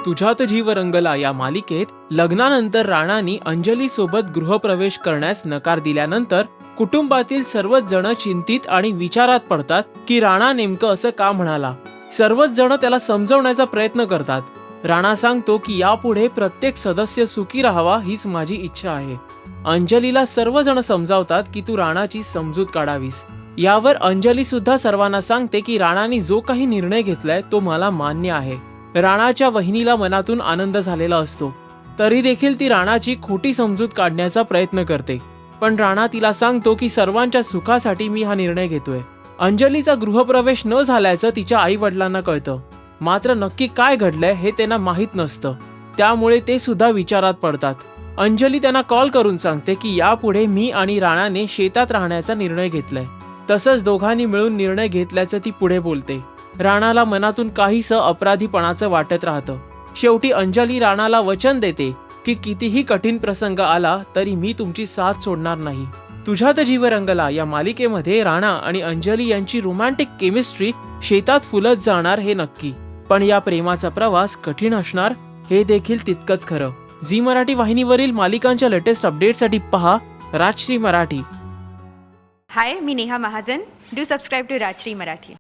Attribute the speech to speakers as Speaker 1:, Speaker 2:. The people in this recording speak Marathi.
Speaker 1: तुझ्यात जीव रंगला या मालिकेत लग्नानंतर राणानी अंजली सोबत गृहप्रवेश करण्यास नकार दिल्यानंतर कुटुंबातील सर्वच जण चिंतित आणि विचारात पडतात की राणा नेमकं असं का म्हणाला. सर्वच जण त्याला समजवण्याचा प्रयत्न करतात. राणा सांगतो की यापुढे प्रत्येक सदस्य सुखी राहावा हीच माझी इच्छा आहे. अंजलीला सर्वजण समजावतात की तू राणाची समजूत काढावीस. यावर अंजली सुद्धा सर्वांना सांगते की राणाने जो काही निर्णय घेतलाय तो मला मान्य आहे. राणाच्या वहिनीला मनातून आनंद झालेला असतो, तरी देखील ती राणाची खोटी समजूत काढण्याचा प्रयत्न करते. पण राणा तिला सांगतो की सर्वांच्या सुखासाठी मी हा निर्णय घेतोय. अंजलीचा गृहप्रवेश न झाल्याचं तिच्या आई वडिलांना कळतं, मात्र नक्की काय घडलंय हे त्यांना माहीत नसतं. त्यामुळे ते सुद्धा विचारात पडतात. अंजली त्यांना कॉल करून सांगते की यापुढे मी आणि राणाने शेतात राहण्याचा निर्णय घेतलाय. तसंच दोघांनी मिळून निर्णय घेतल्याचं ती पुढे बोलते. राणाला मनातून काहीसं अपराधीपणाचं वाटत राहतं. शेवटी अंजली राणाला वचन देते की कितीही कठीण प्रसंग आला तरी मी तुमची साथ सोडणार नाही. तुझ्यात जीव रंगला या मालिकेमध्ये राणा आणि अंजली यांची रोमॅन्टिक केमिस्ट्री शेतात फुलत जाणार हे नक्की. पण या प्रेमाचा प्रवास कठीण असणार हे देखील तितकंच खरं. झी मराठी वाहिनीवरील मालिकांच्या लेटेस्ट अपडेटसाठी पहा राजश्री मराठी.
Speaker 2: हाय, मी Neha Mahajan. Do subscribe to Rajshri Marathi.